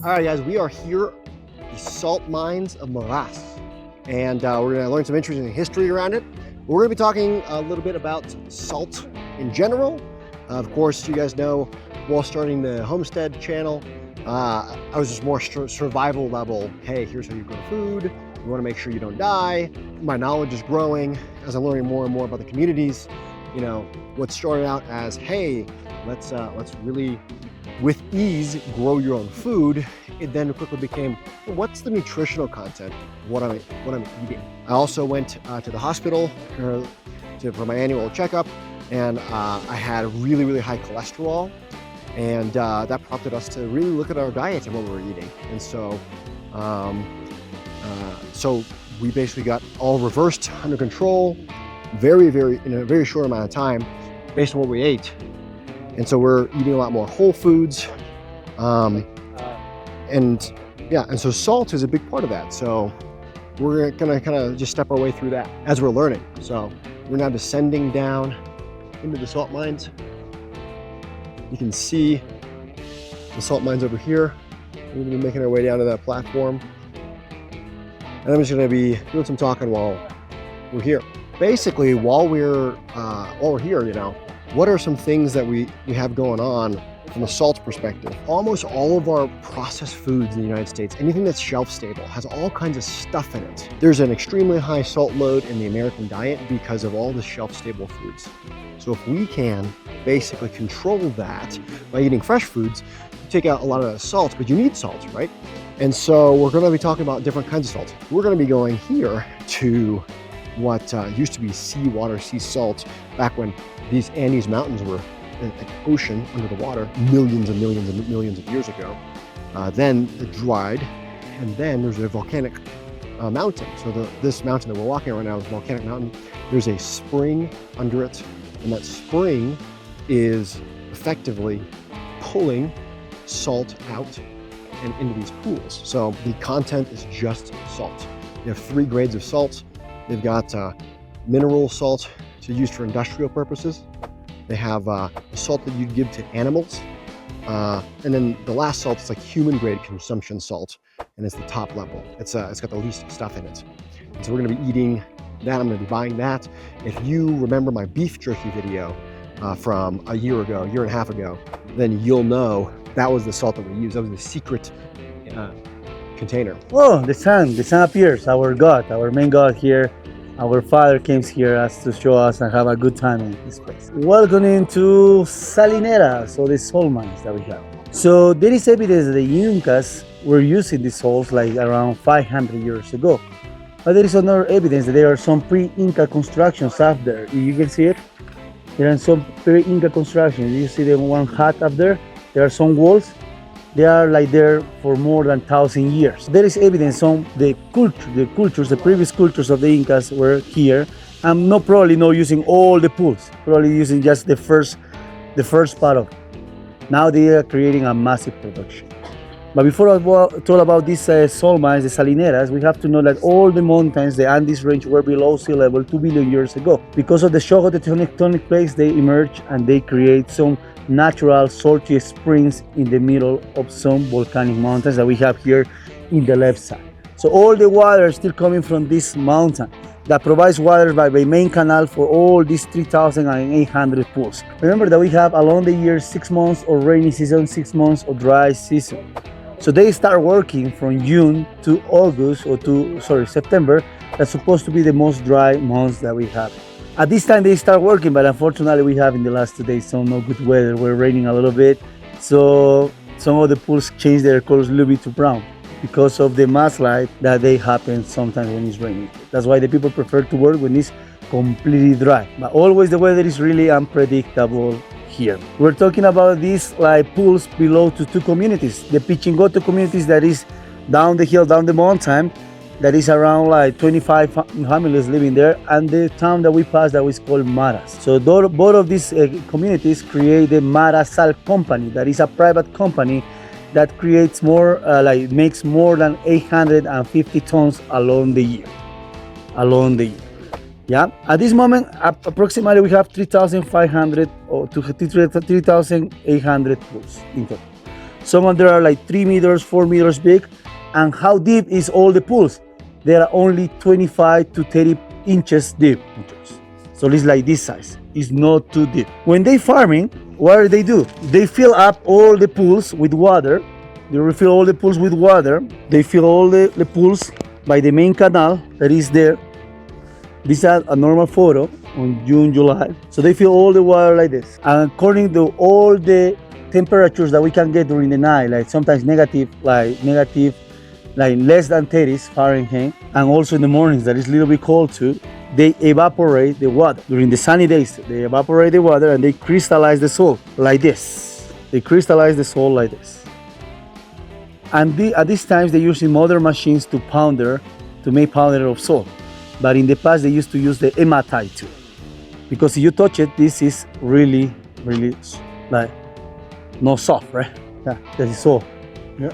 All right, guys, we are here at the salt mines of Moras, and we're going to learn some interesting history around it. We're going to be talking a little bit about salt in general. Of course, you guys know, while starting the Homestead channel, I was just more survival level. Hey, here's how you grow food. You want to make sure you don't die. My knowledge is growing as I'm learning more and more about the communities. You know, what started out as, hey, let's really, with ease, grow your own food. It then quickly became, what's the nutritional content of what I'm eating? I also went to the hospital for my annual checkup, and I had really, really high cholesterol, and that prompted us to really look at our diet and what we were eating. And so, so we basically got all reversed, under control, in a very short amount of time, based on what we ate. And so we're eating a lot more whole foods, and so salt is a big part of that. So we're gonna kind of just step our way through that as we're learning. So we're now descending down into the salt mines. You can see the salt mines over here. We're gonna be making our way down to that platform. And I'm just gonna be doing some talking while we're here. Basically, while we're here, you know, what are some things that we have going on from a salt perspective? Almost all of our processed foods in the United States, anything that's shelf stable, has all kinds of stuff in it. There's an extremely high salt load in the American diet because of all the shelf stable foods. So if we can basically control that by eating fresh foods, you take out a lot of the salt, but you need salt, right? And so we're going to be talking about different kinds of salt. We're going to be going here to what used to be seawater, sea salt, back when these Andes mountains were an ocean under the water millions and millions and millions of years ago. Then it dried, and then there's a volcanic mountain. So this mountain that we're walking on right now is a volcanic mountain. There's a spring under it, and that spring is effectively pulling salt out and into these pools. So the content is just salt. You have 3 grades of salt. They've got mineral salt to use for industrial purposes. They have the salt that you'd give to animals. And then the last salt is like human grade consumption salt, and it's the top level. It's got the least stuff in it. And so we're gonna be eating that. I'm gonna be buying that. If you remember my beef jerky video from a year and a half ago, then you'll know that was the salt that we used. That was the secret container. Oh, the sun appears, our God, our main God here. Our Father came here as to show us and have a good time in this place. Welcome into Salineras, or the salt mines that we have. So there is evidence that the Incas were using these salts like around 500 years ago. But there is another evidence that there are some pre-Inca constructions up there. You can see it. There are some pre-Inca constructions. You see the one hut up there? There are some walls. They are like there for more than 1,000 years. There is evidence on the previous cultures of the Incas were here, and probably not using all the pools, probably using just the first part of it. Now they are creating a massive production. But before I talk about these salt mines, the Salineras, we have to know that all the mountains, the Andes range, were below sea level 2 billion years ago. Because of the shock of the tectonic plates, they emerge and they create some natural salty springs in the middle of some volcanic mountains that we have here in the left side. So all the water is still coming from this mountain that provides water by the main canal for all these 3,800 pools. Remember that we have along the year 6 months of rainy season, 6 months of dry season. So they start working from June to August, or to September. That's supposed to be the most dry months that we have. At this time they start working, but unfortunately we have in the last 2 days some no good weather. We're raining a little bit, so some of the pools change their colors a little bit to brown because of the mudslide that they happen sometimes when it's raining. That's why the people prefer to work when it's completely dry. But always the weather is really unpredictable here. We're talking about these like pools below to 2 communities. The Pichingoto communities that is down the hill, down the mountain, that is around like 25 families living there, and the town that we passed that was called Maras. So both of these communities create the Mara Sal Company, that is a private company that creates makes more than 850 tons along the year. Yeah, at this moment, approximately we have 3,500 or to 3,800 pools in total. Some of them are like 3 meters, 4 meters big. And how deep is all the pools? They are only 25 to 30 inches deep. So it's like this size. It's not too deep. When they farming, what do? They fill up all the pools with water. They refill all the pools with water. They fill all the pools by the main canal that is there. This is a normal photo on June, July. So they fill all the water like this. And according to all the temperatures that we can get during the night, like sometimes negative, like less than 30 Fahrenheit, and also in the mornings that is a little bit cold too, they evaporate the water. During the sunny days, they evaporate the water and they crystallize the salt like this. They crystallize the salt like this. And at these times, they're using modern machines to make powder of salt. But in the past, they used to use the hematite too. Because if you touch it, this is really, really like not soft, right? Yeah, that is salt. Yeah.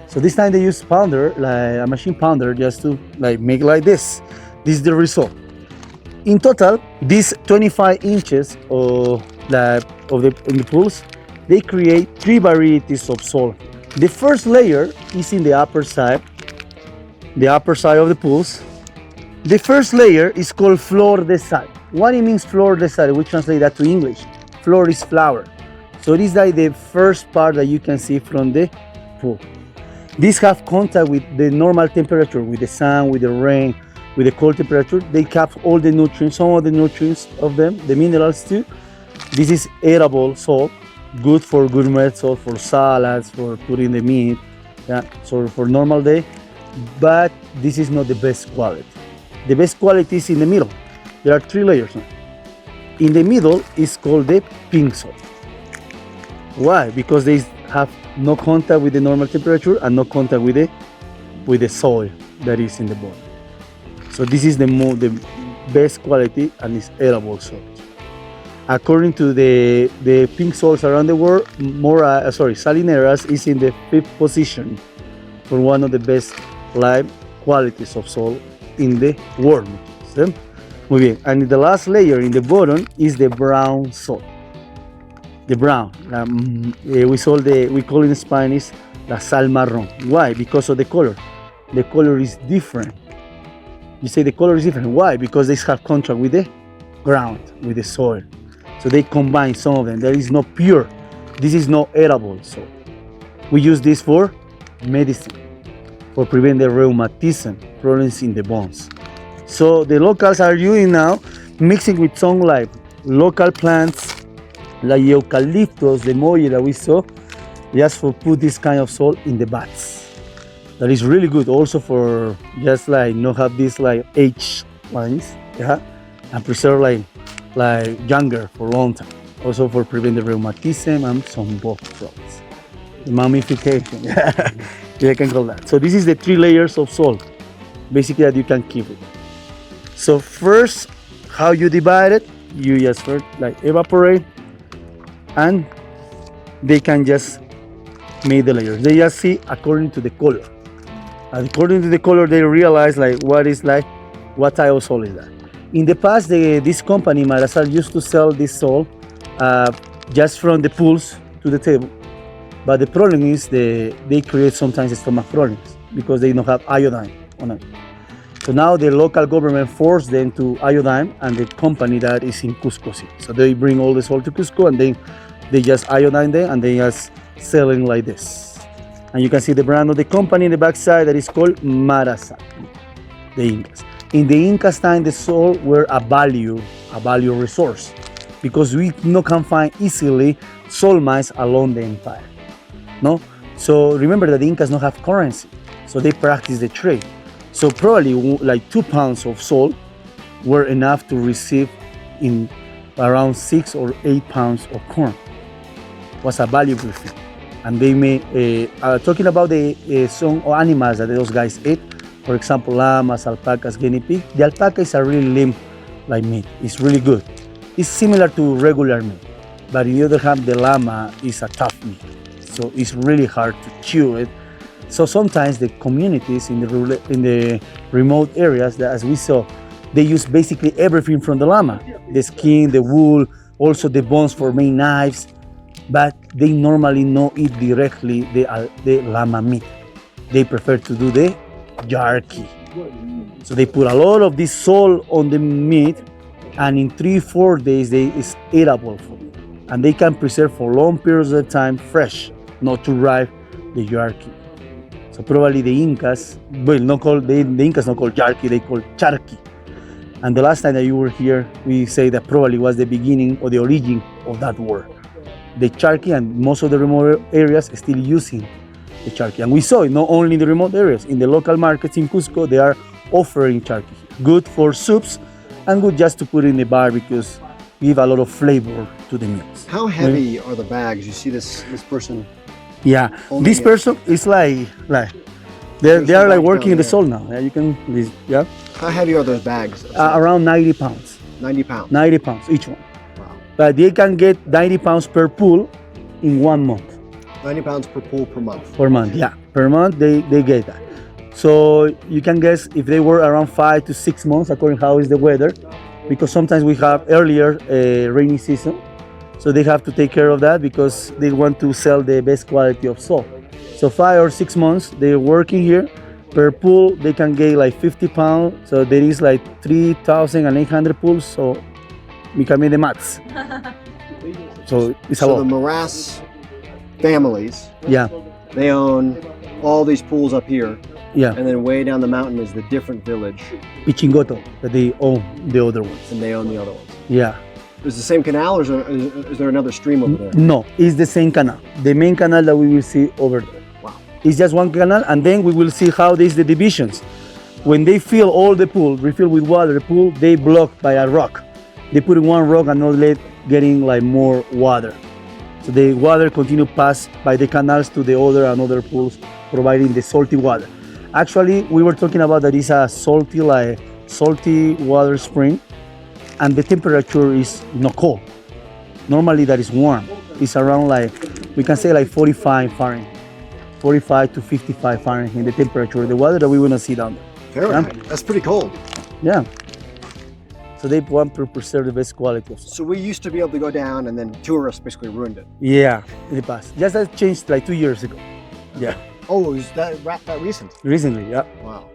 So this time they use pounder, like a machine pounder, just to like make like this. This is the result. In total, these 25 inches in the pools, they create 3 varieties of salt. The first layer is in the upper side of the pools. The first layer is called Fleur de Sel. What it means Fleur de Sel? We translate that to English. Fleur is flower. So it is like the first part that you can see from the pool. These have contact with the normal temperature, with the sun, with the rain, with the cold temperature. They capture all the nutrients, some of the nutrients of them, the minerals too. This is edible salt, good for gourmet salt, for salads, for putting the meat, yeah, so for normal day. But this is not the best quality. The best quality is in the middle. There are 3 layers now. In the middle is called the pink salt. Why? Because they have no contact with the normal temperature and no contact with the soil that is in the bottom. So this is the best quality and it's edible salt. According to the pink salts around the world, Salineras is in the 5th position for one of the best live qualities of salt in the world. ¿Sí? Muy bien. And the last layer in the bottom is the brown salt. The brown. We call in Spanish la sal marrón. Why? Because of the color. The color is different. You say the color is different. Why? Because they have contact with the ground, with the soil. So they combine some of them. That is not pure. This is not edible salt. We use this for medicine, for prevent the rheumatism, problems in the bones. So the locals are using now, mixing with some like local plants, like eucalyptus, the moye that we saw, just for put this kind of salt in the baths. That is really good also for just like not have these like age lines, yeah, and preserve like younger for a long time. Also for prevent the rheumatism and some bone problems. Mummification, yeah, you can call that. So this is the 3 layers of salt, basically that you can keep it. So first, how you divide it, you just first like evaporate, and they can just make the layers. They just see according to the color. And according to the color, they realize like what type of salt is that. In the past, this company, Marasal, used to sell this salt just from the pools to the table. But the problem is they create sometimes stomach problems because they don't have iodine on it. So now the local government forced them to iodine, and the company that is in Cusco City. So they bring all the salt to Cusco and then they just iodine them and they just selling like this. And you can see the brand of the company in the backside that is called Marasal, the Incas. In the Incas time, the salt were a value resource because we can find easily salt mines along the empire. No? So remember that the Incas don't have currency, so they practice the trade. So probably like 2 pounds of salt were enough to receive in around 6 or 8 pounds of corn. Was a valuable thing. And they made, talking about some animals that those guys ate, for example, llamas, alpacas, guinea pig. The alpaca is a really limp like meat. It's really good. It's similar to regular meat, but on the other hand, the llama is a tough meat. So it's really hard to chew it. So sometimes the communities in the remote areas, that as we saw, they use basically everything from the llama. The skin, the wool, also the bones for making knives. but they normally not eat directly the llama meat. They prefer to do the jerky. So they put a lot of this salt on the meat, and in 3-4 days it's eatable for them. And they can preserve for long periods of time fresh, not to ripe the jerky. So probably the Incas, well, the Incas not call jerky, they call charqui. And the last time that you were here, we say that probably was the beginning or the origin of that word. The charqui, and most of the remote areas are still using the charqui. And we saw it not only in the remote areas, in the local markets in Cusco, they are offering charqui. Good for soups and good just to put in the barbecues, give a lot of flavor to the meals. How heavy are the bags? You see this person? Yeah, this person is like they are like working in the soul now. Yeah, you can, yeah. How heavy are those bags? Around 90 pounds. 90 pounds. 90 pounds each one. Wow. But they can get 90 pounds per pool in 1 month. 90 pounds per pool per month. Per month, yeah. Per month they get that. So you can guess if they were around 5 to 6 months, according how is the weather, because sometimes we have earlier rainy season. So they have to take care of that because they want to sell the best quality of salt. So 5 or 6 months they're working here. Per pool they can get like 50 pounds. So there is like 3,800 pools. So we can make the maths. So it's a So lot. the Morass families, Yeah, they own all these pools up here, yeah. and then way down the mountain is the different village, Pichingoto, that they own the other ones. and they own the other ones. Yeah. Is the same canal, or is there another stream over there? No, it's the same canal. The main canal that we will see over there. Wow. It's just one canal, and then we will see how there's the divisions. When they fill all the pool, refill with water, the pool, they block by a rock. They put in one rock and not let getting like more water. So the water continue pass by the canals to the other and other pools, providing the salty water. Actually, we were talking about that it's a salty water spring, and the temperature is not cold. Normally that is warm. It's around like, we can say like 45 Fahrenheit. 45 to 55 Fahrenheit, the temperature, the water that we want to see down there. Fahrenheit. That's pretty cold. Yeah. So they want to preserve the best quality of salt. So we used to be able to go down, and then tourists basically ruined it. Yeah, in the past. Just that changed like 2 years ago. Yeah, Oh, is that recent? recently, yeah. Wow.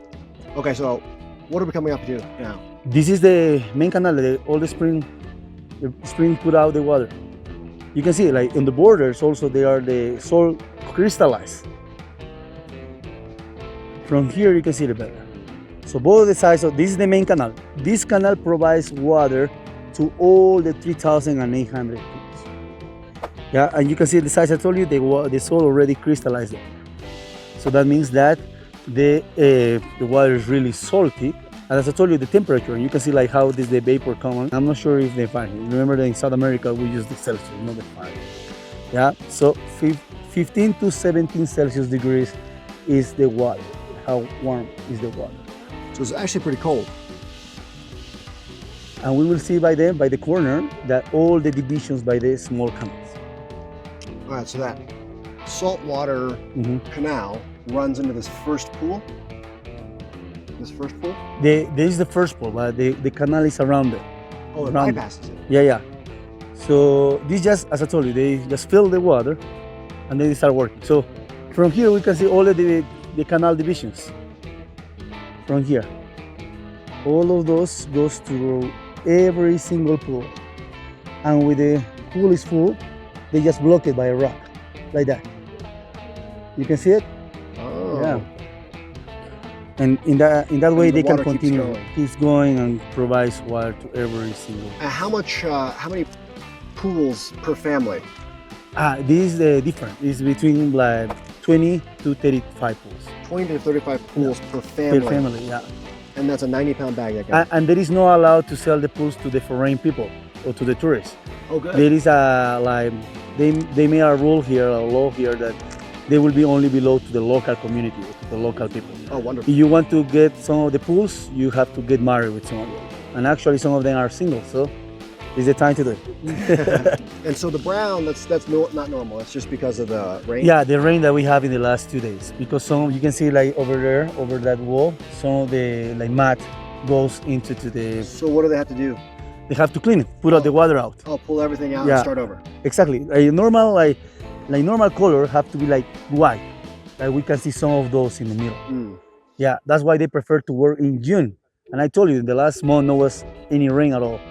Okay, so what are we coming up to now? This is the main canal, all the spring put out the water. You can see like in the borders also they are the salt crystallized. From here you can see it better. So both the sides of this is the main canal. This canal provides water to all the 3,800 pools. Yeah, and you can see the size I told you, the salt already crystallized there. So that means that the water is really salty. And as I told you, the temperature, you can see like how this the vapor comes. I'm not sure if they Fahrenheit. Remember that in South America we use the Celsius, not the Fahrenheit. Yeah, so 15 to 17 Celsius degrees is the water. How warm is the water? So it's actually pretty cold. And we will see by the corner, that all the divisions by the small canals. All right, so that saltwater canal runs into this first pool. This first pool? This is the first pool, but the canal is around it. Oh, it Around bypasses it. Yeah, yeah. So this just, as I told you, they just fill the water and then they start working. So from here we can see all of the canal divisions. From here. All of those goes to every single pool. And when the pool is full, they just block it by a rock, like that. You can see it? Oh. Yeah. And in that way And the they can water keeps continue, going. keeps going and provides water to every single. How many pools per family? This is different. It's between like 20 to 35 pools 20 to 35 pools per per family. family. Yeah. And that's a 90-pound bag that guy. And there is no allowed to sell the pools to the foreign people or to the tourists. Oh, good. There is a like they made a rule here, a law here that they will be only below to the local community, to the local people. Oh, wonderful. If you want to get some of the pools, you have to get married with some of them. And actually some of them are single, so it's the time to do it. And so the brown, that's not normal. It's just because of the rain? Yeah, the rain that we have in the last 2 days. Because some, you can see like over there, over that wall, some of the like mud goes into the... So what do they have to do? they have to clean it, put out the water out. Oh, pull everything out Yeah. and start over. Exactly. Normal color have to be like white. Like we can see some of those in the middle. Mm. Yeah, that's why they prefer to work in June. And I told you, in the last month, no was any rain at all.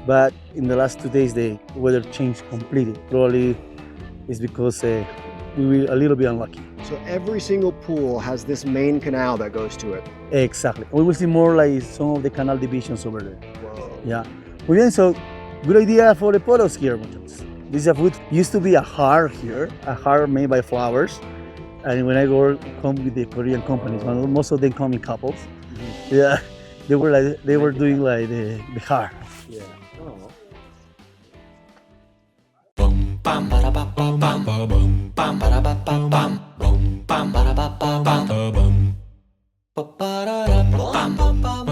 But in the last 2 days, the weather changed completely. Probably it's because we were a little bit unlucky. So every single pool has this main canal that goes to it. Exactly. We will see more like some of the canal divisions over there. Whoa. Yeah. Muy bien, so good idea for the photos here, muchachos. This is a food. Used to be a heart here, a heart made by flowers. And when I come with the Korean companies, most of them come in couples. Mm-hmm. Yeah, they were doing like the heart. Yeah. Oh. Bum bam ba ba ba bum bum bam ba ba ba bum bum bam ba ba ba bum bum ba ba da bum bum